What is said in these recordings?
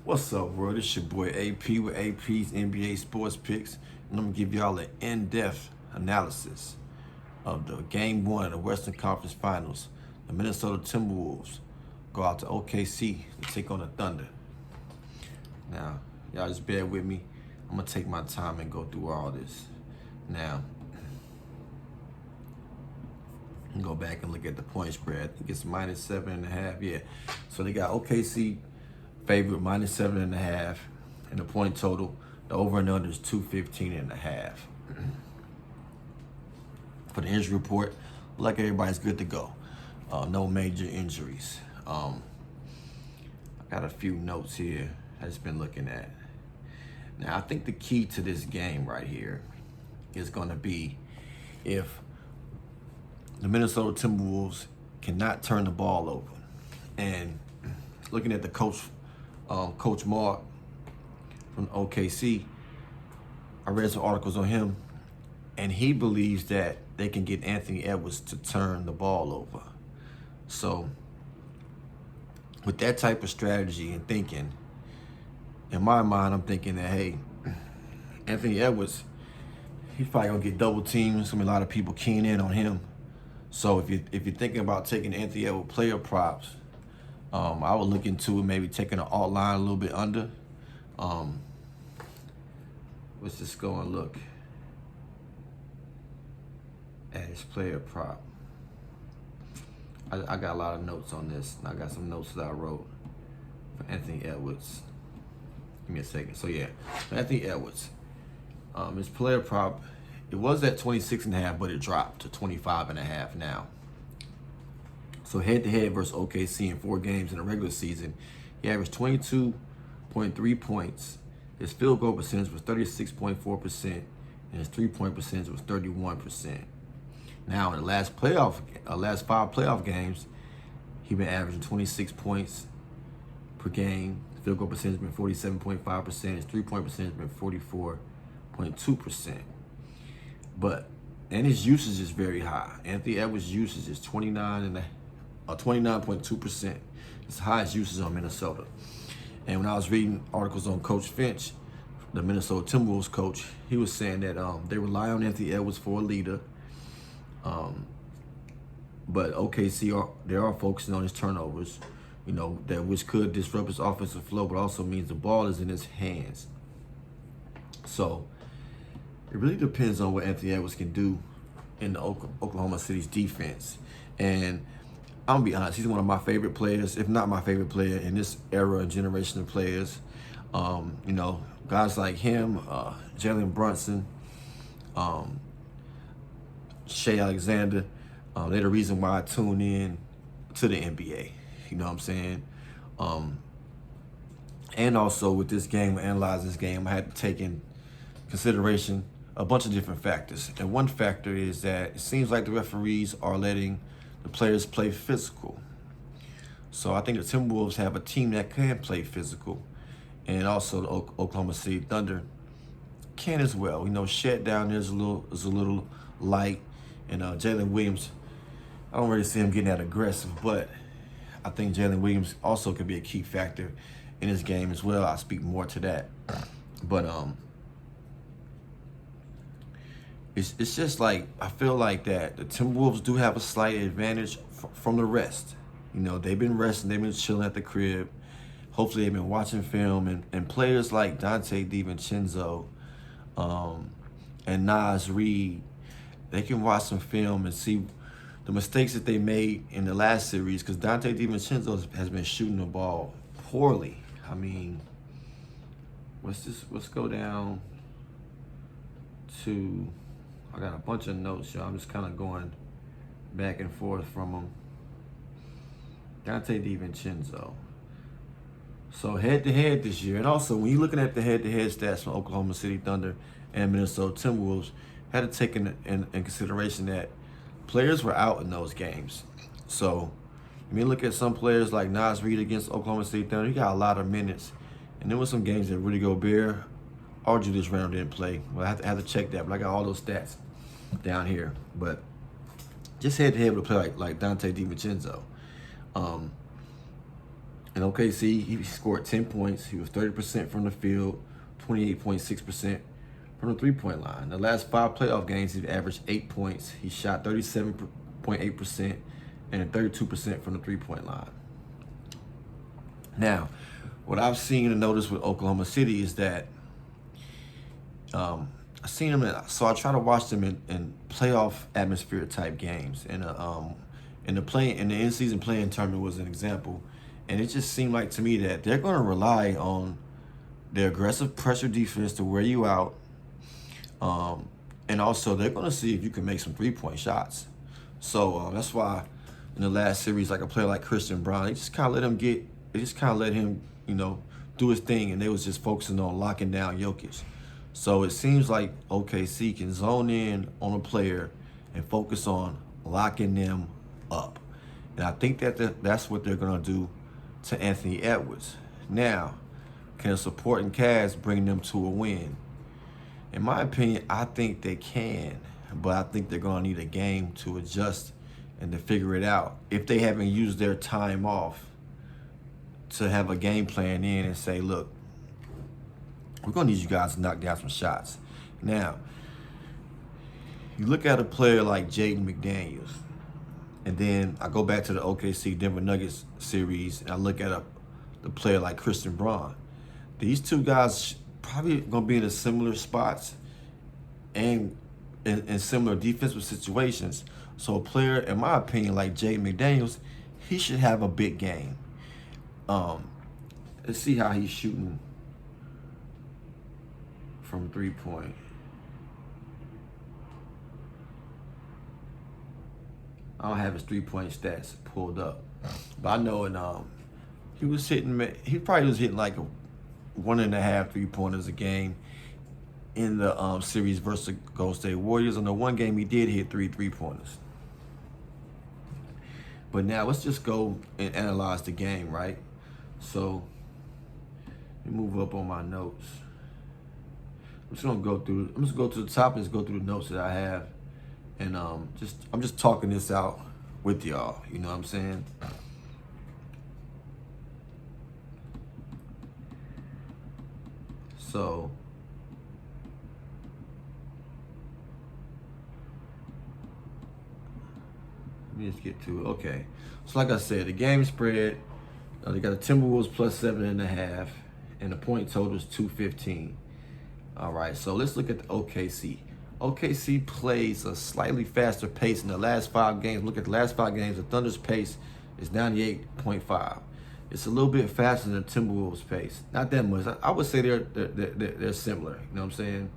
What's up, world? It's your boy AP with AP's NBA Sports Picks, and I'm gonna give y'all an in-depth analysis of the Game 1 of the Western Conference Finals. The Minnesota Timberwolves go out to OKC to take on the Thunder. Now, y'all just bear with me. I'm gonna take my time and go through all this. Now, go back and look at the point spread. I think it's -7.5. Yeah. So they got OKC favorite -7.5, and the point total, the over and under is 215.5. For the injury report, like everybody's good to go. No major injuries. I got a few notes here I've just been looking at. Now, I think the key to this game right here is going to be if the Minnesota Timberwolves cannot turn the ball over. And looking at the Coach Mark from OKC, I read some articles on him, and he believes that they can get Anthony Edwards to turn the ball over. So with that type of strategy and thinking, in my mind, I'm thinking that, hey, Anthony Edwards, he's probably gonna get double teamed. There's gonna be a lot of people keying in on him. So if you're thinking about taking Anthony Edwards player props, I would look into it, maybe taking an alt line a little bit under. Let's just go and look at his player prop. I got a lot of notes on this. I got some notes that I wrote for Anthony Edwards. Give me a second. So yeah, Anthony Edwards. His player prop, it was at 26.5, but it dropped to 25.5 now. So head-to-head versus OKC in 4 games in the regular season, he averaged 22.3 points. His field goal percentage was 36.4%, and his three-point percentage was 31%. Now, in the last 5 playoff games, he's been averaging 26 points per game. His field goal percentage has been 47.5%. His three-point percentage has been 44.2%. And his usage is very high. Anthony Edwards' usage is 29.2%. It's the highest usage on Minnesota. And when I was reading articles on Coach Finch, the Minnesota Timberwolves coach, he was saying that they rely on Anthony Edwards for a leader. But OKC they are focusing on his turnovers, which could disrupt his offensive flow, but also means the ball is in his hands. So it really depends on what Anthony Edwards can do in the Oklahoma City's defense. And I'm gonna be honest, he's one of my favorite players, if not my favorite player in this era and generation of players. Guys like him, Jalen Brunson, Shea Alexander, they're the reason why I tune in to the NBA. You know what I'm saying? And also with this game, analyzing this game, I had to take in consideration a bunch of different factors. And one factor is that it seems like the referees are letting the players play physical. So I think the Timberwolves have a team that can play physical. And also the Oklahoma City Thunder can as well. Shed down there is a little light. And Jalen Williams, I don't really see him getting that aggressive, but I think Jalen Williams also could be a key factor in this game as well. I'll speak more to that. But it's just like, I feel like that the Timberwolves do have a slight advantage from the rest. They've been resting, they've been chilling at the crib. Hopefully they've been watching film, and players like Donte DiVincenzo and Naz Reid, they can watch some film and see the mistakes that they made in the last series, because Donte DiVincenzo has been shooting the ball poorly. I mean, let's go down to, I got a bunch of notes, y'all. I'm just kind of going back and forth from them. Donte DiVincenzo. So head-to-head this year, and also when you're looking at the head-to-head stats from Oklahoma City Thunder and Minnesota Timberwolves, had to take in consideration that players were out in those games. So when you look at some players like Naz Reid against Oklahoma City Thunder, he got a lot of minutes. And there were some games that Rudy Gobert or Julius Randle didn't play. Well, I have to check that, but I got all those stats down here. But just head-to-head with a player like Donte DiVincenzo. In OKC, he scored 10 points. He was 30% from the field, 28.6% from the three-point line. The last 5 playoff games, he's averaged 8 points. He shot 37.8% and 32% from the three-point line. Now, what I've seen and noticed with Oklahoma City is that I seen them, so I try to watch them in playoff atmosphere type games. And in the in-season playing tournament was an example, and it just seemed like to me that they're going to rely on their aggressive pressure defense to wear you out, and also they're going to see if you can make some 3-point shots. So that's why in the last series, like a player like Christian Brown, they just kind of let him, do his thing, and they was just focusing on locking down Jokic. So it seems like OKC can zone in on a player and focus on locking them up. And I think that's what they're going to do to Anthony Edwards. Now, can a supporting cast bring them to a win? In my opinion, I think they can, but I think they're going to need a game to adjust and to figure it out. If they haven't used their time off to have a game plan in and say, look, we're going to need you guys to knock down some shots. Now, you look at a player like Jaden McDaniels, and then I go back to the OKC Denver Nuggets series, and I look at the player like Christian Braun. These two guys probably going to be in similar spots and in similar defensive situations. So a player, in my opinion, like Jaden McDaniels, he should have a big game. Let's see how he's shooting from 3-point. I don't have his 3-point stats pulled up, but I know he probably was hitting like 1.5 3-pointers a game in the series versus the Golden State Warriors. On the one game, he did hit 3 3-pointers. But now let's just go and analyze the game, right? So let me move up on my notes. I'm just gonna go to the top and just go through the notes that I have, and I'm just talking this out with y'all. You know what I'm saying? So let me just get to it. Okay. So like I said, the game spread, they got the Timberwolves plus 7.5, and the point total is 215. All right, so let's look at the OKC. OKC plays a slightly faster pace in the last 5 games. Look at the last 5 games. The Thunder's pace is 98.5. It's a little bit faster than the Timberwolves' pace. Not that much. I would say they're similar. You know what I'm saying?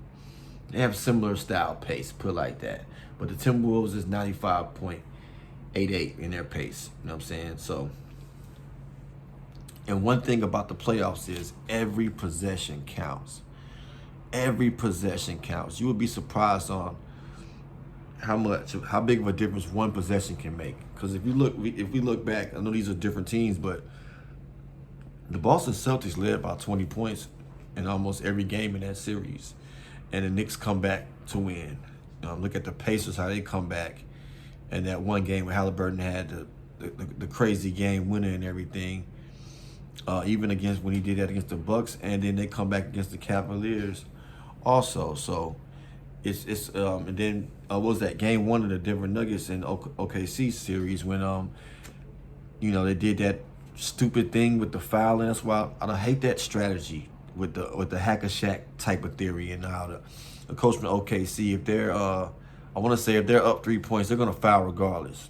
They have similar style pace, put it like that. But the Timberwolves is 95.88 in their pace. You know what I'm saying? So, and one thing about the playoffs is every possession counts. Every possession counts. You would be surprised on how big of a difference one possession can make. Because if we look back, I know these are different teams, but the Boston Celtics led about 20 points in almost every game in that series, and the Knicks come back to win. Look at the Pacers, how they come back, and that one game where Halliburton had the crazy game winner and everything. Even against when he did that against the Bucks, and then they come back against the Cavaliers also. So it's and then what was that game 1 of the Denver Nuggets and OKC series when they did that stupid thing with the fouling. That's why I hate that strategy with the hack a Shaq type of theory, and how the coach from OKC, if they're I want to say if they're up 3 points, they're gonna foul regardless.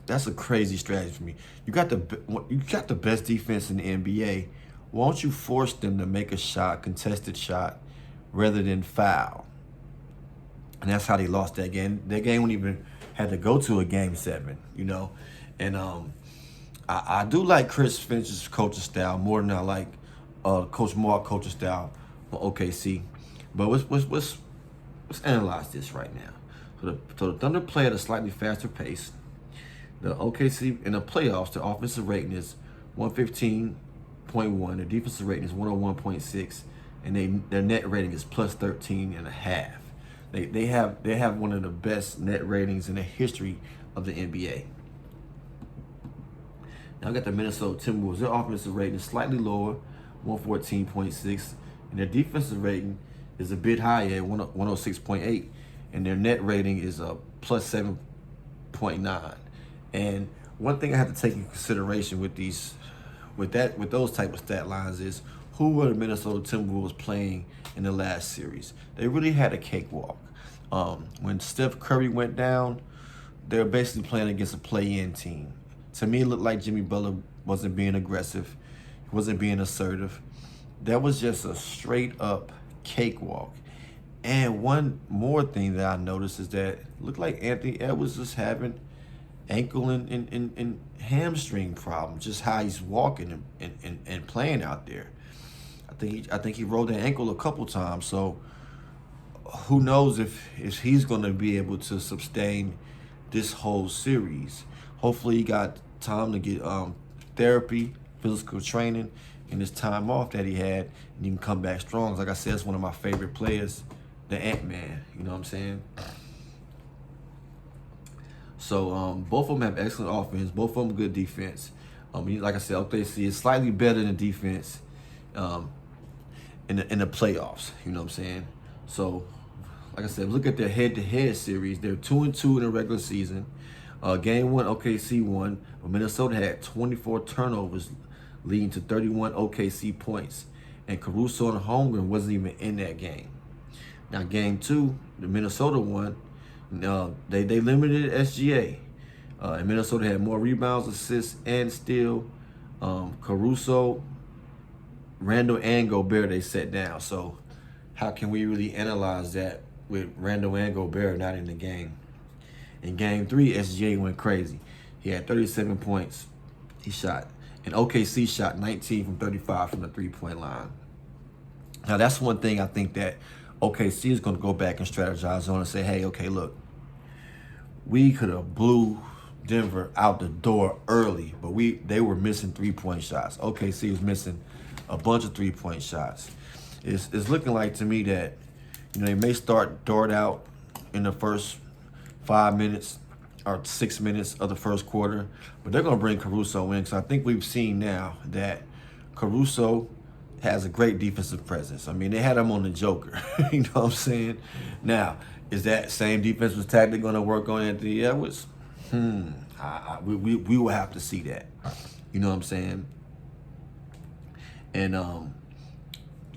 That's a crazy strategy for me. You got the best defense in the NBA. Why don't you force them to make a shot, contested shot, rather than foul? And that's how they lost that game. That game wouldn't even had to go to a game 7, And I do like Chris Finch's coaching style more than I like Coach Mark coaching style for OKC. But let's analyze this right now. So the Thunder play at a slightly faster pace. The OKC in the playoffs, the offensive rating is 115.1. The defensive rating is 101.6, and their net rating is plus 13.5. They have one of the best net ratings in the history of the NBA. Now I got the Minnesota Timberwolves. Their offensive rating is slightly lower, 114.6, and their defensive rating is a bit higher at 106.8, and their net rating is a plus 7.9. And one thing I have to take into consideration with those type of stat lines is who were the Minnesota Timberwolves playing in the last series? They really had a cakewalk. When Steph Curry went down, they were basically playing against a play-in team. To me, it looked like Jimmy Butler wasn't being aggressive. He wasn't being assertive. That was just a straight-up cakewalk. And one more thing that I noticed is that it looked like Anthony Edwards was having ankle and hamstring problems, just how he's walking and playing out there. I think he rolled the ankle a couple times, so who knows if he's going to be able to sustain this whole series. Hopefully he got time to get therapy, physical training, and this time off that he had, and he can come back strong. Like I said, it's one of my favorite players, the Ant-Man, you know what I'm saying? So both of them have excellent offense, both of them good defense. Like I said, OKC is slightly better than defense in the playoffs, you know what I'm saying? So, like I said, look at their head-to-head series. They're 2-2 in the regular season. Game 1, OKC won, but Minnesota had 24 turnovers, leading to 31 OKC points. And Caruso and Holmgren wasn't even in that game. Now, Game 2, the Minnesota won. They limited SGA. And Minnesota had more rebounds, assists, and steal. Caruso, Randall, and Gobert, they set down. So how can we really analyze that with Randall and Gobert not in the game? In Game 3, SGA went crazy. He had 37 points. He shot. And OKC shot 19 from 35 from the three-point line. Now, that's one thing I think that OKC is going to go back and strategize on and say, hey, okay, look, we could have blew Denver out the door early, but they were missing three-point shots. OKC was missing a bunch of three-point shots. It's looking like to me that, they may start Dort out in the first 5 minutes or 6 minutes of the first quarter, but they're going to bring Caruso in because I think we've seen now that Caruso has a great defensive presence. I mean, they had him on the Joker. You know what I'm saying? Now, is that same defensive tactic going to work on Anthony Edwards? We will have to see that. You know what I'm saying? And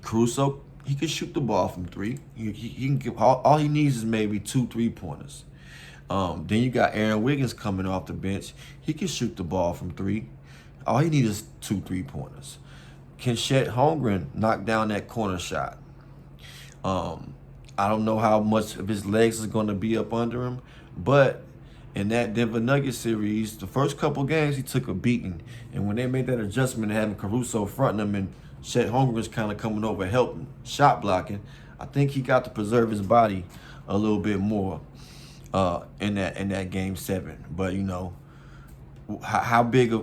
Caruso, he can shoot the ball from three. He can give all he needs is maybe 2 3-pointers. Then you got Aaron Wiggins coming off the bench. He can shoot the ball from three. All he needs is 2 3-pointers. Can Chet Holmgren knock down that corner shot? I don't know how much of his legs is going to be up under him, but in that Denver Nuggets series, the first couple games, he took a beating. And when they made that adjustment and having Caruso fronting him and Chet Holmgren's kind of coming over helping, shot blocking, I think he got to preserve his body a little bit more in that Game 7. But, how big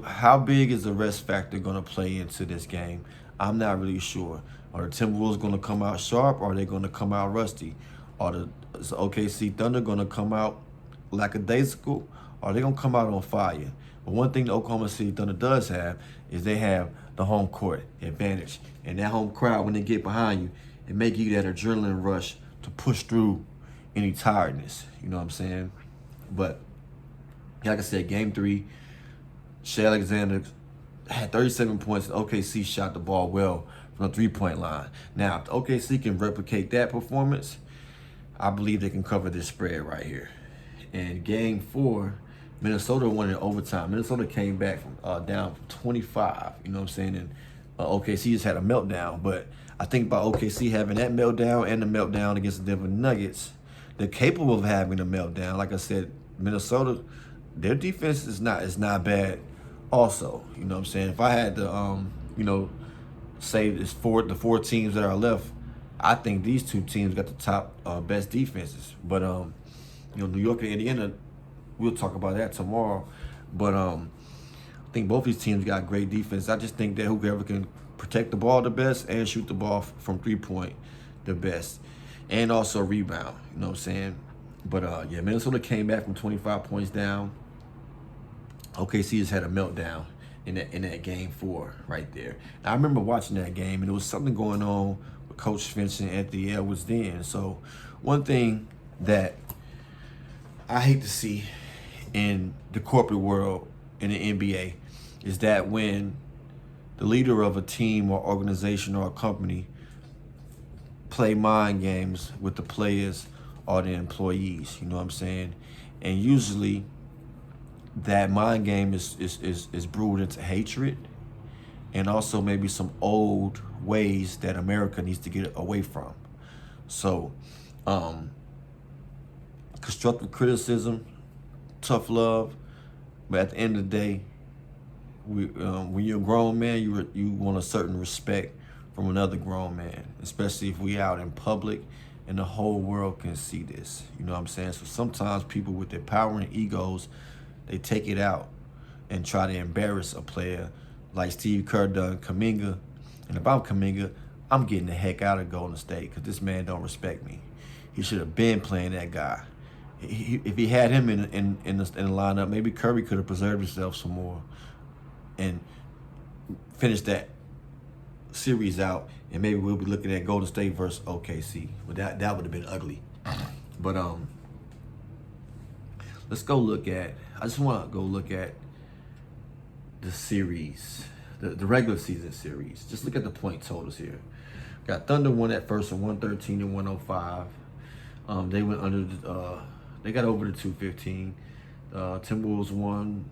is the rest factor going to play into this game? I'm not really sure. Are the Timberwolves going to come out sharp, or are they going to come out rusty? Are the OKC Thunder going to come out lackadaisical, or are they going to come out on fire? But one thing the Oklahoma City Thunder does have is they have the home court advantage. And that home crowd, when they get behind you, it may give you that adrenaline rush to push through any tiredness. You know what I'm saying? But like I said, Game 3, Shai Alexander had 37 points. OKC shot the ball well from the three-point line. Now, if the OKC can replicate that performance, I believe they can cover this spread right here. And Game 4, Minnesota won in overtime. Minnesota came back from down from 25. You know what I'm saying? And OKC just had a meltdown. But I think by OKC having that meltdown and the meltdown against the Denver Nuggets, they're capable of having a meltdown. Like I said, Minnesota, their defense is not bad. Also, you know what I'm saying? If I had to, say the 4 teams that are left, I think these 2 teams got the top best defenses. But New York and Indiana, we'll talk about that tomorrow. But I think both these teams got great defense. I just think that whoever can protect the ball the best and shoot the ball from three-point the best, and also rebound. You know what I'm saying? But Minnesota came back from 25 points down. OKC has had a meltdown in that game 4 right there. Now, I remember watching that game, and there was something going on with Coach Finch and Anthony Edwards then. So one thing that I hate to see in the corporate world in the NBA is that when the leader of a team or organization or a company play mind games with the players or the employees, you know what I'm saying? And usually that mind game is brewed into hatred and also maybe some old ways that America needs to get away from. So, constructive criticism, tough love, but at the end of the day, when you're a grown man, you want a certain respect from another grown man, especially if we out in public and the whole world can see this. You know what I'm saying? So sometimes people with their power and egos, they take it out and try to embarrass a player like Steve Kerr done Kuminga. And if I'm Kuminga, I'm getting the heck out of Golden State because this man don't respect me. He should have been playing that guy. If he had him in the lineup, maybe Curry could have preserved himself some more and finished that series out, and maybe we'll be looking at Golden State versus OKC. But that would have been ugly. But let's go look at. I just want to go look at the series, the regular season series. Just look at the point totals here. Got Thunder won at first on 113 to 105. They went under. They got over the 215. Timberwolves won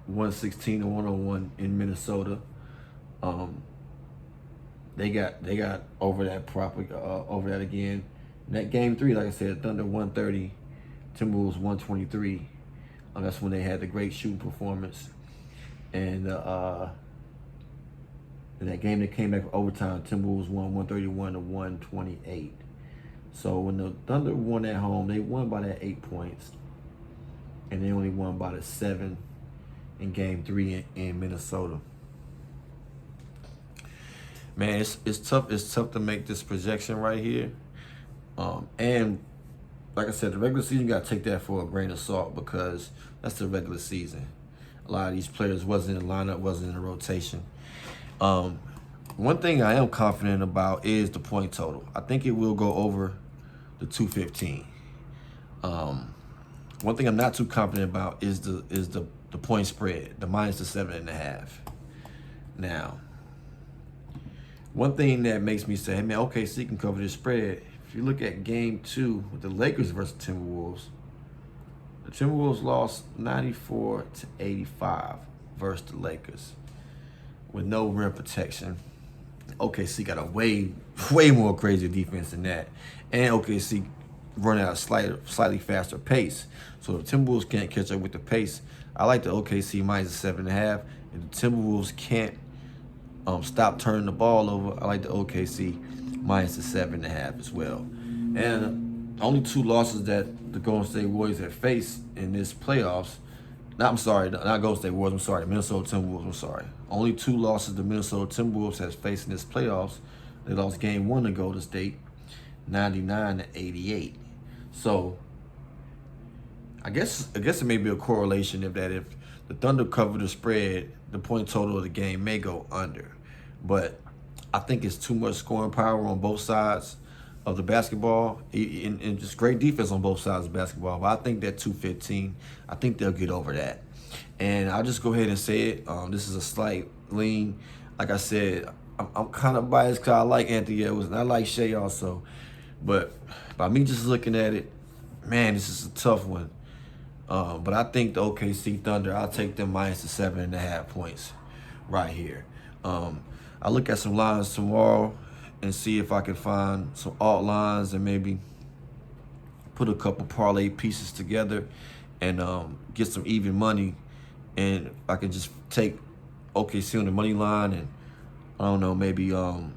116 to 101 in Minnesota. They got over that again. And that game 3, like I said, Thunder 130, Timberwolves 123. That's when they had the great shooting performance. And in that game that came back for overtime, Timberwolves won 131 to 128. So when the Thunder won at home, they won by that 8 points. And they only won by the 7 in game 3 in Minnesota. Man, it's tough. It's tough to make this projection right here. And like I said, the regular season, you got to take that for a grain of salt because that's the regular season. A lot of these players wasn't in the lineup, wasn't in the rotation. One thing I am confident about is the point total. I think it will go over the 215. One thing I'm not too confident about is the point spread, the minus the 7.5. Now, one thing that makes me say, hey man, OKC can cover this spread. If you look at game 2 with the Lakers versus Timberwolves, the Timberwolves lost 94 to 85 versus the Lakers with no rim protection. OKC got a way more crazy defense than that. And OKC run at a slightly faster pace. So if the Timberwolves can't catch up with the pace, I like the OKC minus 7.5. If the Timberwolves can't stop turning the ball over, I like the OKC minus the 7.5 as well. And only 2 losses that the Golden State Warriors have faced in this playoffs, not Golden State Warriors, the Minnesota Timberwolves, Only 2 losses the Minnesota Timberwolves has faced in this playoffs. They lost game 1 to Golden State, 99 to 88. So I guess it may be a correlation if the Thunder cover the spread, the point total of the game may go under. But I think it's too much scoring power on both sides of the basketball and just great defense on both sides of basketball. But I think that 215, I think they'll get over that. And I'll just go ahead and say it. This is a slight lean. Like I said, I'm kind of biased because I like Anthony Edwards and I like Shea also. But by me just looking at it, man, this is a tough one. But I think the OKC Thunder, I'll take them minus the 7.5 points right here. I'll look at some lines tomorrow and see if I can find some alt lines and maybe put a couple parlay pieces together and get some even money. And I can just take OKC on the money line and, I don't know, maybe, like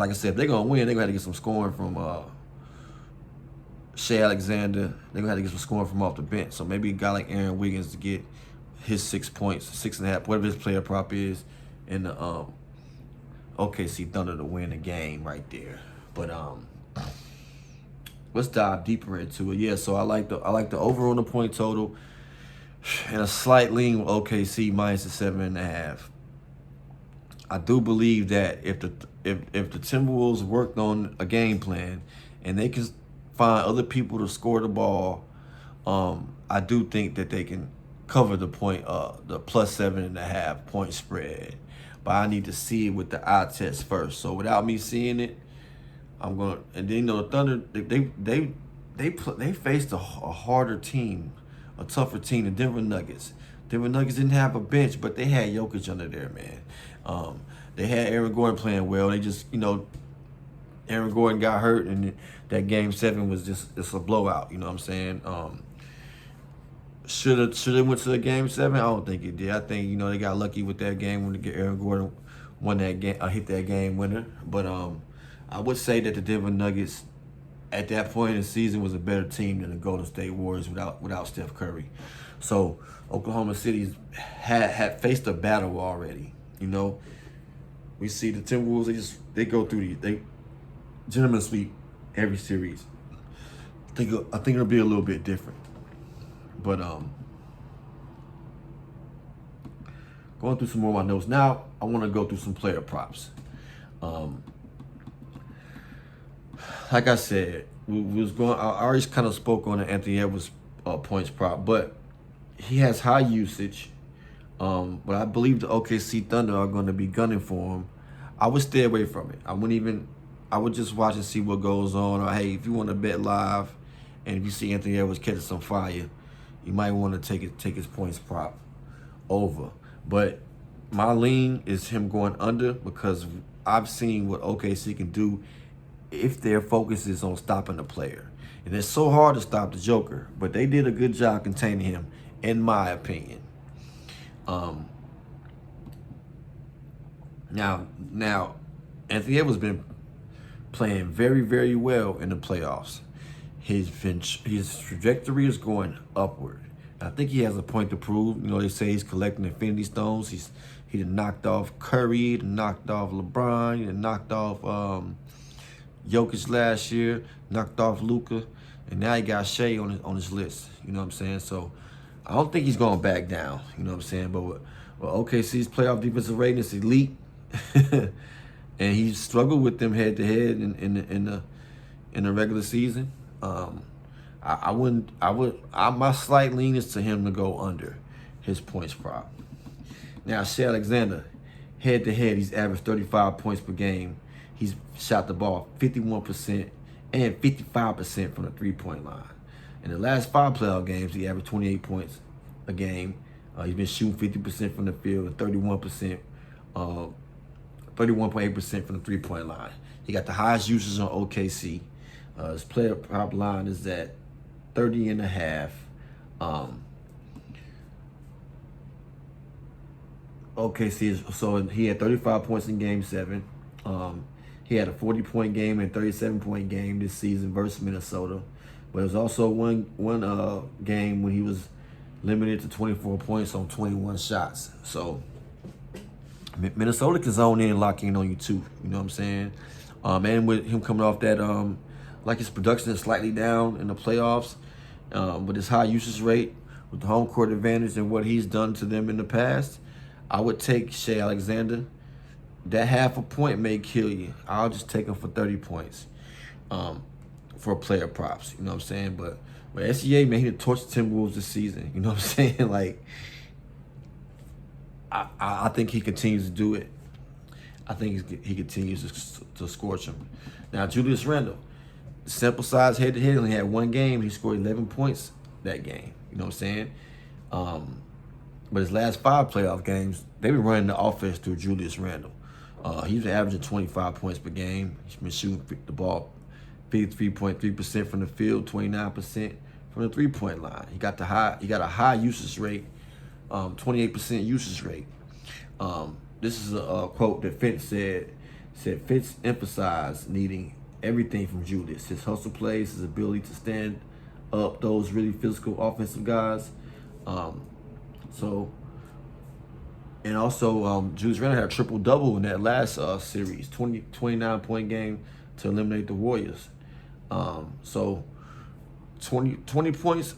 I said, if they're going to win, they're going to have to get some scoring from Shea Alexander. They're going to have to get some scoring from off the bench. So maybe a guy like Aaron Wiggins to get his 6 points, 6.5, whatever his player prop is, and the OKC Thunder to win the game right there. But let's dive deeper into it. Yeah, so I like the over on the point total. and a slight lean with OKC minus the 7.5. I do believe that if the Timberwolves worked on a game plan and they can find other people to score the ball, I do think that they can cover the plus 7.5 point spread. But I need to see it with the eye test first. So without me seeing it, I'm gonna. And then the Thunder, they faced a harder team, a tougher team, the Denver Nuggets. Denver Nuggets didn't have a bench, but they had Jokic under there, man. They had Aaron Gordon playing well. They just, Aaron Gordon got hurt, and that game 7 was it's a blowout. You know what I'm saying? Should have went to the game 7? I don't think it did. I think they got lucky with that game when Aaron Gordon won that game, hit that game winner. But I would say that the Denver Nuggets at that point in the season was a better team than the Golden State Warriors without Steph Curry. So Oklahoma City had faced a battle already. We see the Timberwolves. They go through they gentlemen sweep every series. I think it'll be a little bit different. But going through some more of my notes now, I want to go through some player props. Like I said, we was going. I already kind of spoke on the Anthony Edwards points prop, but he has high usage. But I believe the OKC Thunder are going to be gunning for him. I would stay away from it. I would just watch and see what goes on. Or hey, if you want to bet live, and if you see Anthony Edwards catching some fire, you might want to take his points prop over. But my lean is him going under because I've seen what OKC can do if their focus is on stopping the player. And it's so hard to stop the Joker, but they did a good job containing him, in my opinion. Now, Anthony Edwards been playing very, very well in the playoffs. His trajectory is going upward. I think he has a point to prove. They say he's collecting Infinity Stones. He done knocked off Curry, he done knocked off LeBron, he done knocked off Jokic last year, knocked off Luka, and now he got Shea on his list. You know what I'm saying? So I don't think he's going back down. You know what I'm saying? But with OKC's playoff defensive rating is elite, and he struggled with them head to head in the regular season. My slight lean is to him to go under his points prop. Now, Shea Alexander, head to head, he's averaged 35 points per game. He's shot the ball 51% and 55% from the three-point line. In the last 5 playoff games, he averaged 28 points a game. He's been shooting 50% from the field and 31.8% from the three-point line. He got the highest usage on OKC. His player prop line is at 30.5. OKC, so he had 35 points in Game 7. He had a 40-point game and 37-point game this season versus Minnesota. But there was also one game when he was limited to 24 points on 21 shots. So Minnesota can zone in and lock in on you too. You know what I'm saying? And with him coming off that, like his production is slightly down in the playoffs, but his high usage rate with the home court advantage and what he's done to them in the past, I would take Shea Alexander. That half a point may kill you. I'll just take him for 30 points for player props. You know what I'm saying? But SEA, man, he torched the Timberwolves this season. You know what I'm saying? Like, I think he continues to do it. I think he continues to scorch him. Now, Julius Randle, sample size head-to-head, only had one game. He scored 11 points that game. You know what I'm saying? But his last 5 playoff games, they've been running the offense through Julius Randle. He's averaging 25 points per game. He's been shooting the ball 53.3% from the field, 29% from the three-point line. He got a high usage rate, 28% usage rate. This is a quote that Fitz said Fitz emphasized needing everything from Julius: his hustle plays, his ability to stand up those really physical offensive guys. And also, Julius Randle had a triple-double in that last series, 29-point game to eliminate the Warriors. So 20 points,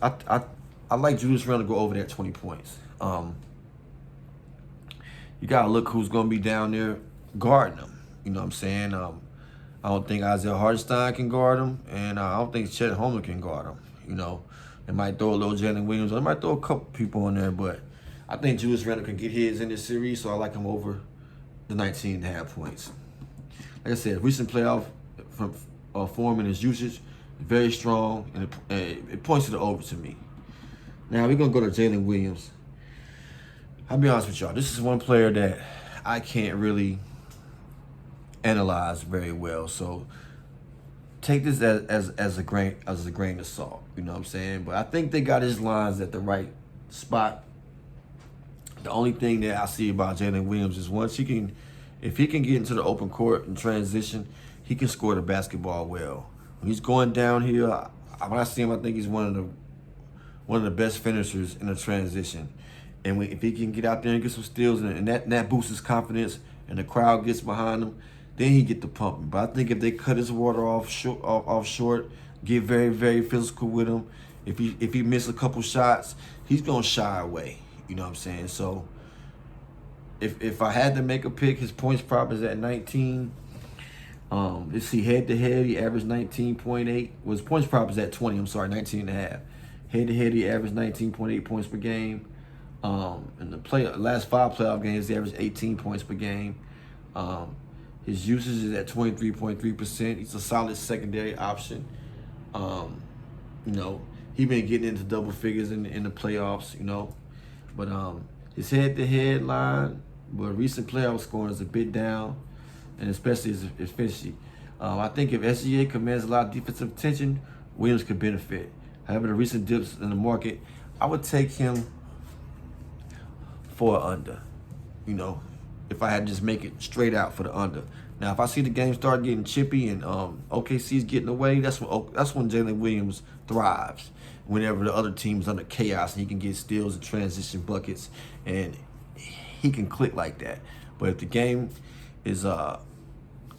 I like Julius Randle to go over that 20 points. You got to look who's going to be down there guarding him. You know what I'm saying? I don't think Isaiah Hartenstein can guard him, and I don't think Chet Holmgren can guard him. You know, they might throw a little Jalen Williams, or they might throw a couple people in there, but I think Julius Randle can get his in this series, so I like him over the 19.5 points. Like I said, recent playoff form and his usage, very strong, and it points to the over to me. Now we're going to go to Jalen Williams. I'll be honest with y'all. This is one player that I can't really analyze very well. So take this as a grain of salt. You know what I'm saying? But I think they got his lines at the right spot. The only thing that I see about Jalen Williams is if he can get into the open court and transition, he can score the basketball well. When he's going downhill, when I see him, I think he's one of the best finishers in the transition. And if he can get out there and get some steals, and that boosts his confidence, and the crowd gets behind him, then he get the pumping. But I think if they cut his water off short, get very, very physical with him, if he misses a couple shots, he's gonna shy away. You know what I'm saying? So if I had to make a pick, his points prop is at 19. Let's see, head-to-head, he averaged 19.8. Well, his points prop is at 20. I'm sorry, 19.5. Head-to-head, he averaged 19.8 points per game. In the last 5 playoff games, he averaged 18 points per game. His usage is at 23.3%. He's a solid secondary option. You know, he's been getting into double figures in the playoffs, you know. But his head-to-head line, but recent playoff scoring is a bit down, and especially his efficiency. I think if SGA commands a lot of defensive attention, Williams could benefit. However, the recent dips in the market, I would take him for an under. You know, if I had to just make it straight out for the under. Now, if I see the game start getting chippy and OKC's getting away, that's when Jalen Williams thrives. Whenever the other team's under chaos and he can get steals and transition buckets, and he can click like that. But if the game is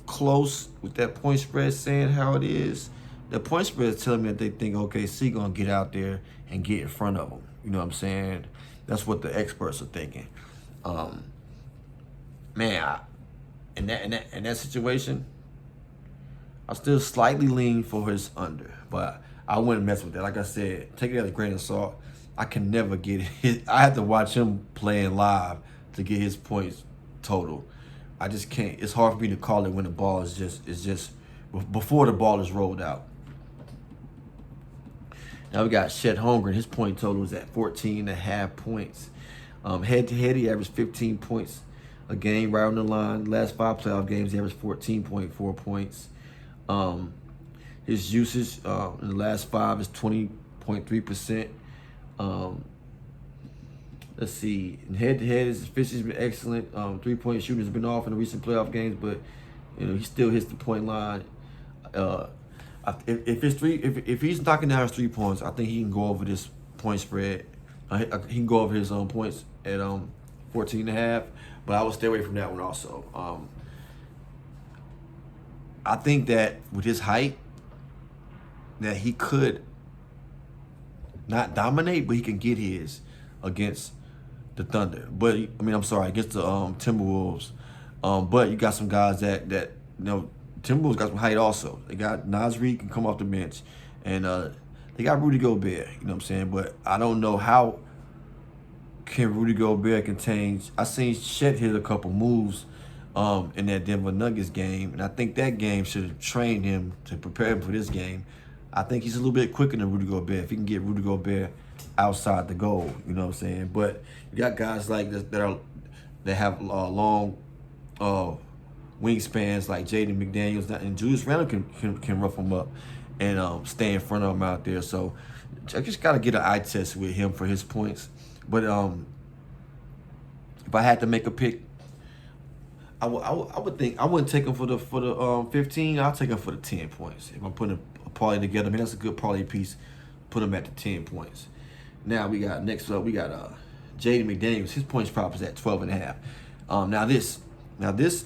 close with that point spread saying how it is, the point spread is telling me that they think OKC gonna get out there and get in front of them. You know what I'm saying? That's what the experts are thinking. In that situation, I still slightly lean for his under, but I wouldn't mess with that. Like I said, take it as a grain of salt. I can never get it. I have to watch him playing live to get his points total. I just can't. It's hard for me to call it when the ball is just before the ball is rolled out. Now we got Chet Holmgren. His point total is at 14.5 points. Head-to-head, he averaged 15 points a game right on the line. Last 5 playoff games, he averaged 14.4 points. His usage in the last 5 is 20.3%. Let's see. In head-to-head, his efficiency has been excellent. 3-point shooting has been off in the recent playoff games, but you know he still hits the point line. If he's knocking down his 3 points, I think he can go over this point spread. He can go over his points at 14.5, but I would stay away from that one also. I think that with his height, that he could not dominate, but he can get his against the Thunder. But against the Timberwolves. But you got some guys that you know, Timberwolves got some height also. They got Nasri can come off the bench, and they got Rudy Gobert. You know what I'm saying? But I don't know how can Rudy Gobert contain. I seen Chet hit a couple moves in that Denver Nuggets game, and I think that game should have trained him to prepare him for this game. I think he's a little bit quicker than Rudy Gobert if he can get Rudy Gobert outside the goal. You know what I'm saying? But you got guys like this that have long wingspans like Jaden McDaniels, and Julius Randle can rough him up and stay in front of him out there. So I just got to get an eye test with him for his points. But if I had to make a pick, I would think I wouldn't take him for the 15. I'll take him for the 10 points. If I'm putting a parlay together, that's a good parlay piece. Put him at the 10 points. Now next up we got Jaden McDaniels. His points prop is at 12.5. Now this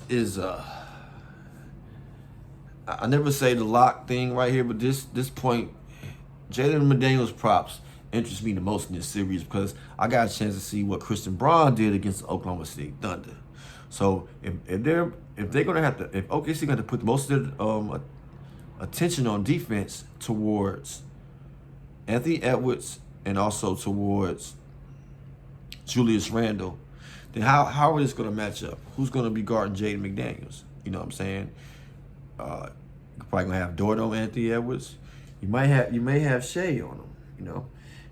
is I never say the lock thing right here, but this point, Jaden McDaniels props interests me the most in this series because I got a chance to see what Christian Braun did against the Oklahoma City Thunder. So if they're gonna have to, if OKC gonna have to put most of their attention on defense towards Anthony Edwards and also towards Julius Randle, then how are this going to match up? Who's going to be guarding Jaden McDaniels? You know what I'm saying? You're probably going to have Dort on Anthony Edwards. You may have Shea on him, you know.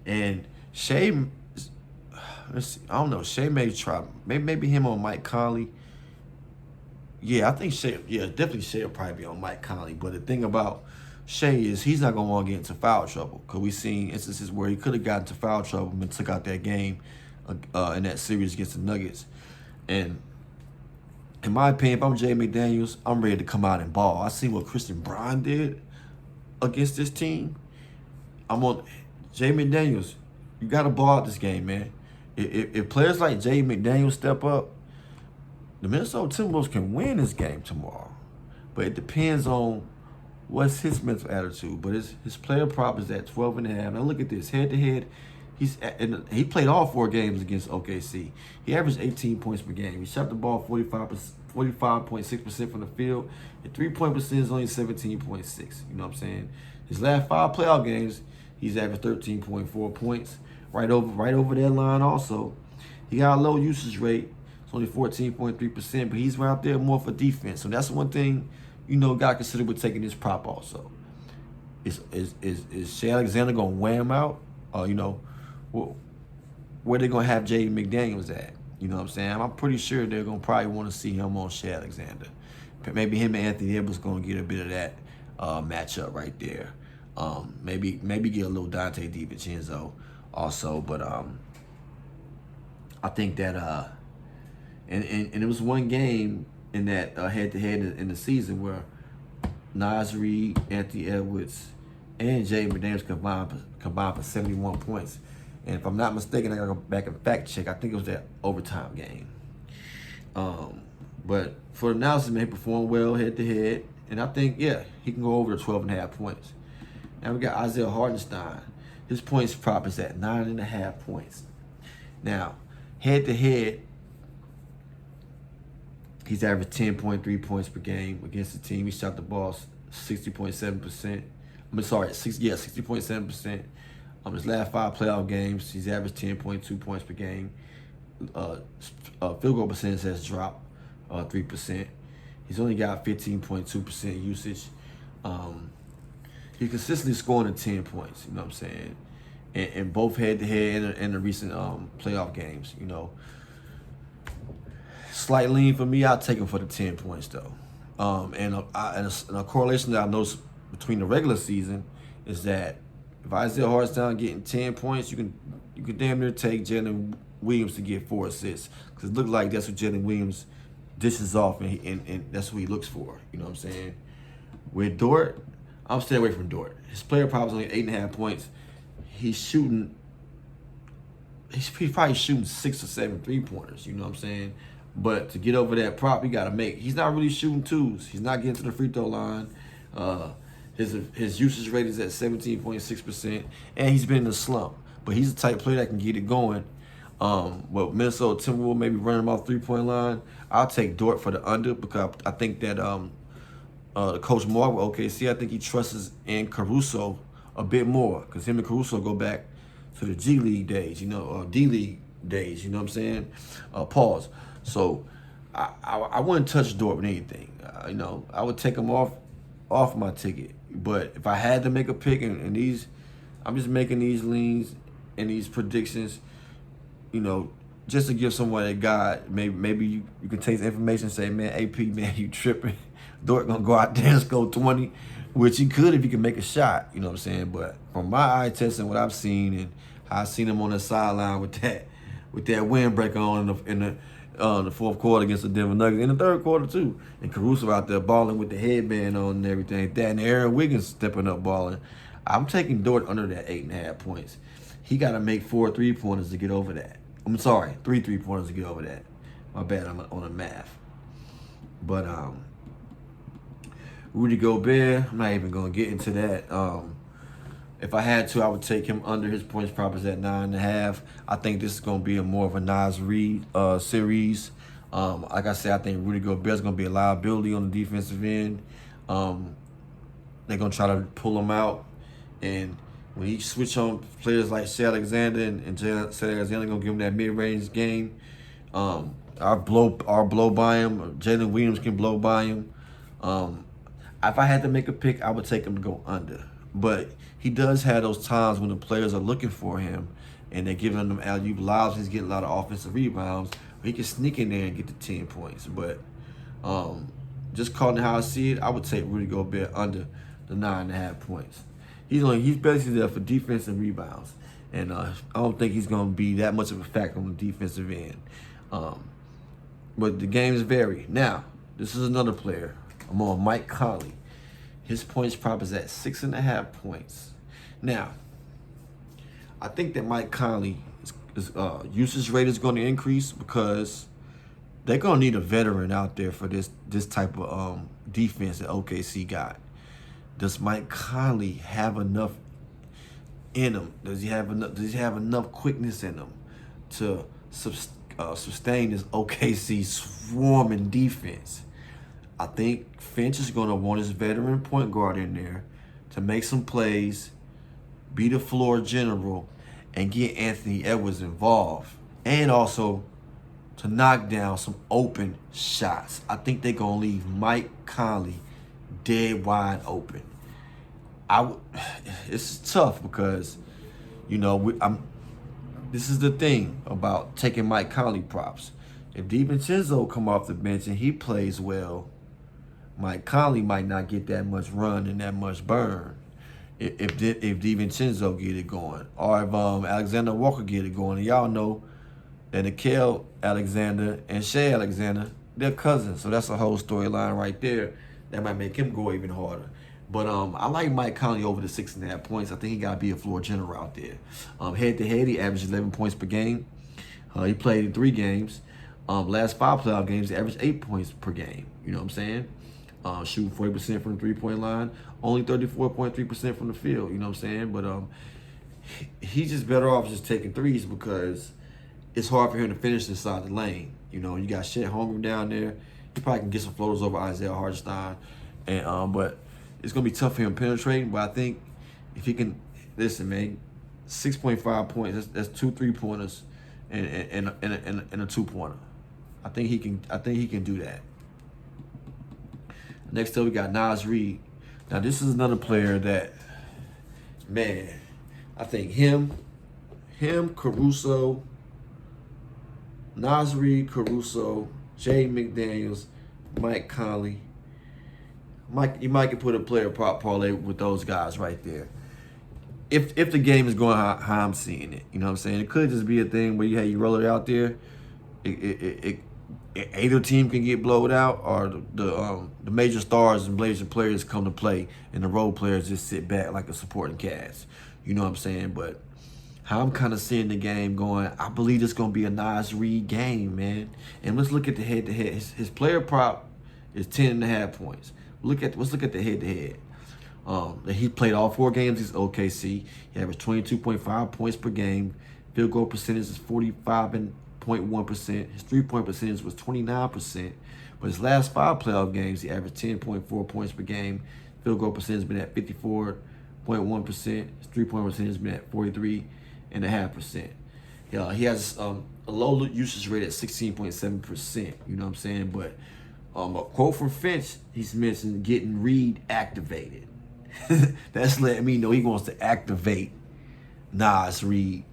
And Shea, I don't know. Shea may try, maybe him on Mike Conley. Yeah, I think Shea, definitely Shea will probably be on Mike Conley. But the thing about Shea is he's not going to want to get into foul trouble because we've seen instances where he could have gotten into foul trouble and took out that game in that series against the Nuggets. And in my opinion, if I'm Jay McDaniels, I'm ready to come out and ball. I seen what Christian Braun did against this team. I'm on Jay McDaniels. You got to ball out this game, man. If players like Jay McDaniels step up, the Minnesota Timberwolves can win this game tomorrow. But it depends on what's his mental attitude. But his player prop is at 12.5. Now look at this, head-to-head. He played all 4 games against OKC. He averaged 18 points per game. He shot the ball 45.6% from the field. The 3-point percentage is only 17.6. You know what I'm saying? His last 5 playoff games, he's averaged 13.4 points. Right over that line also. He got a low usage rate. It's only 14.3%, but he's out there more for defense. So that's one thing, got to consider with taking this prop also. Is Shea Alexander going to wear him out? Where they going to have Jaden McDaniels at? You know what I'm saying? I'm pretty sure they're going to probably want to see him on Shea Alexander. Maybe him and Anthony Edwards going to get a bit of that matchup right there. Maybe get a little Dante DiVincenzo also. But I think that and it was one game in that head-to-head in the season where Naz Reid, Anthony Edwards, and Jaden McDaniels combined for 71 points. And if I'm not mistaken, I got to go back and fact check. I think it was that overtime game. But for the analysis, man, he performed well head-to-head. And I think, he can go over the 12.5 points. Now we got Isaiah Hartenstein. His points prop is at 9.5 points. Now, head-to-head, he's averaged 10.3 points per game against the team. He shot the ball 60.7%. 60.7%. His last 5 playoff games, he's averaged 10.2 points per game. Field goal percentage has dropped 3%. He's only got 15.2% usage. He's consistently scoring 10 points, you know what I'm saying? And both head-to-head and the recent playoff games, Slight lean for me, I'll take him for the 10 points, though. And a correlation that I noticed between the regular season is that if Isaiah Hartenstein getting 10 points, you can damn near take Jalen Williams to get 4 assists. Because it looks like that's what Jalen Williams dishes off, and that's what he looks for. You know what I'm saying? With Dort, I'm staying away from Dort. His player prop is only 8.5 points. He's probably shooting 6 or 7 3-pointers. You know what I'm saying? But to get over that prop, you got to make. He's not really shooting 2s. He's not getting to the free throw line. His usage rate is at 17.6%, and he's been in a slump. But he's the type player that can get it going. Well, Minnesota Timberwolves maybe running him off 3-point line. I'll take Dort for the under because I think that Coach Moore with OKC, I think he trusts in Caruso a bit more because him and Caruso go back to the G League days, or D League days. You know what I'm saying? Pause. So I wouldn't touch Dort with anything. I would take him off my ticket. But if I had to make a pick, and these, I'm just making these leans and these predictions, just to give someone a guide. Maybe you can take the information and say, man, AP, man, you tripping. Dort gonna go out there and score 20, which he could if he can make a shot. You know what I'm saying? But from my eye test and what I've seen, and how I've seen him on the sideline with that windbreaker on in the fourth quarter against the Denver Nuggets, in the third quarter too, and Caruso out there balling with the headband on and everything like that, and Aaron Wiggins stepping up balling. I'm taking Dort under that 8.5 points. He got to make 4 3-pointers to get over that. I'm sorry, 3 3-pointers to get over that. My bad on the math. But Rudy Gobert, I'm not even gonna get into that. If I had to, I would take him under. His points prop is at 9.5. I think this is going to be more of a Nas Reed series. Like I said, I think Rudy Gobert is going to be a liability on the defensive end. They're going to try to pull him out. And when he switch on players like Shai Alexander and Shai Alexander going to give him that mid-range game, our blow by him. Jalen Williams can blow by him. If I had to make a pick, I would take him to go under. But he does have those times when the players are looking for him and they're giving him alley-oop lobs. He's getting a lot of offensive rebounds. He can sneak in there and get the 10 points. But just calling it how I see it, I would take Rudy Gobert under the 9.5 points. He's basically there for defense and rebounds. And I don't think he's going to be that much of a factor on the defensive end. But the games vary. Now, this is another player. I'm on Mike Conley. His points prop is at 6.5 points. Now, I think that Mike Conley usage rate is going to increase because they're going to need a veteran out there for this type of defense that OKC got. Does Mike Conley have enough in him? Does he have enough quickness in him to sustain this OKC swarming defense? I think Finch is going to want his veteran point guard in there to make some plays, be the floor general, and get Anthony Edwards involved. And also to knock down some open shots. I think they're going to leave Mike Conley dead wide open. It's tough because, this is the thing about taking Mike Conley props. If DiVincenzo come off the bench and he plays well, Mike Conley might not get that much run and that much burn if DiVincenzo get it going. Or if Alexander Walker get it going. And y'all know that Nickeil Alexander and Shai Alexander, they're cousins. So that's a whole storyline right there that might make him go even harder. But I like Mike Conley over the 6.5 points. I think he got to be a floor general out there. Head-to-head, he averaged 11 points per game. He played in 3 games. Last 5 playoff games, he averaged 8 points per game. You know what I'm saying? Shooting 40% from the three-point line, only 34.3% from the field. You know what I'm saying? But he's just better off just taking threes because it's hard for him to finish inside the lane. You got Chet Holmgren down there. He probably can get some floaters over Isaiah Hartenstein. And but it's going to be tough for him penetrating. But I think if he can, listen, man, 6.5 points, that's 2 3-pointers and a 2-pointer. I think he can do that. Next up, we got Nas Reed. Now, this is another player that, man, I think him, Caruso, Nas Reed, Caruso, Jay McDaniels, Mike Conley. You might could put a player prop parlay with those guys right there. If the game is going how I'm seeing it, you know what I'm saying? It could just be a thing where you roll it out there. Either team can get blowed out, or the major stars and Blazer players come to play, and the role players just sit back like a supporting cast. You know what I'm saying? But how I'm kind of seeing the game going, I believe it's going to be a Nas Reed game, man. And let's look at the head-to-head. His player prop is 10.5 points. Let's look at the head-to-head. He played all 4 games against OKC. He averaged 22.5 points per game. Field goal percentage is 45.1%. His three-point percentage was 29%. But his last 5 playoff games, he averaged 10.4 points per game. Field goal percentage has been at 54.1%. His three-point percentage has been at 43.5%. He has a low usage rate at 16.7%. You know what I'm saying? But a quote from Finch, he's mentioned getting Reed activated. That's letting me know he wants to activate Nas Reed.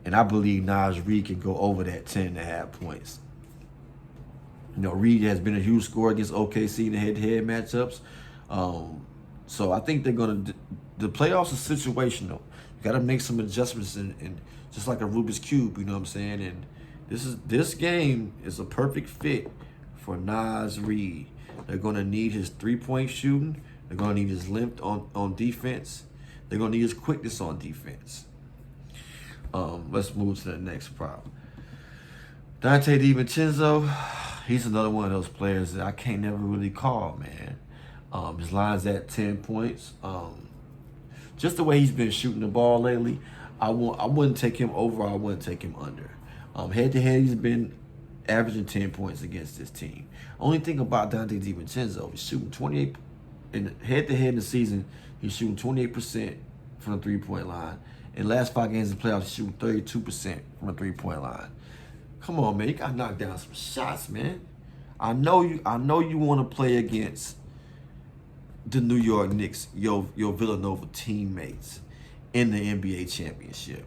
And I believe Nas Reed can go over that 10.5 points. Reed has been a huge scorer against OKC in the head-to-head matchups. So I think they're going to... The playoffs are situational. You got to make some adjustments and just like a Rubik's Cube, you know what I'm saying? And this game is a perfect fit for Nas Reed. They're going to need his three-point shooting. They're going to need his length on defense. They're going to need his quickness on defense. Let's move to the next prop. Dante DiVincenzo, he's another one of those players that I can't never really call, man. His line's at 10 points. just the way he's been shooting the ball lately, I wouldn't take him over. I wouldn't take him under. Head to head, he's been averaging 10 points against this team. Only thing about Dante DiVincenzo, he's shooting 28 in head to head in the season. He's shooting 28% from the 3-point line. In the last 5 games of the playoffs, he's shooting 32% from the 3-point line. Come on, man, you gotta knock down some shots, man. I know you want to play against the New York Knicks, your Villanova teammates in the NBA championship.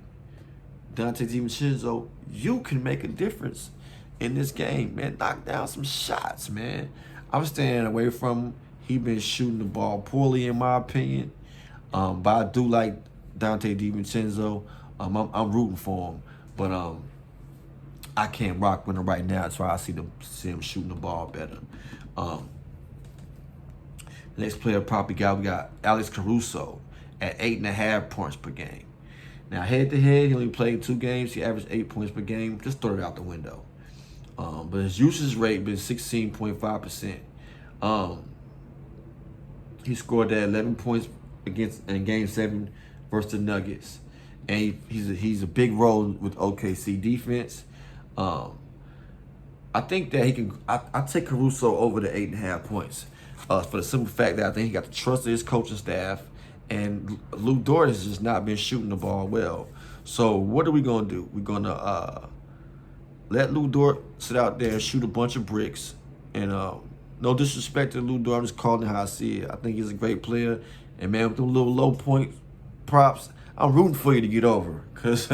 Dante DiVincenzo, you can make a difference in this game, man. Knock down some shots, man. I'm staying away from him. He been shooting the ball poorly, in my opinion. But I do like Dante DiVincenzo. I'm rooting for him, but I can't rock with him right now. That's why I see him shooting the ball better. Next player we got Alex Caruso at 8.5 points per game. Now, head to head, he only played 2 games. He averaged 8 points per game. Just throw it out the window. But his usage rate been 16.5%. He scored that 11 points in Game 7 versus the Nuggets, and he's a big role with OKC defense. I think that he can. I take Caruso over the 8.5 points for the simple fact that I think he got the trust of his coaching staff, and Lou Dort has just not been shooting the ball well. So what are we gonna do? We're gonna let Lou Dort sit out there and shoot a bunch of bricks. And no disrespect to Lou Dort, I'm just calling it how I see it. I think he's a great player, and man, with them little low point props, I'm rooting for you to get over, cause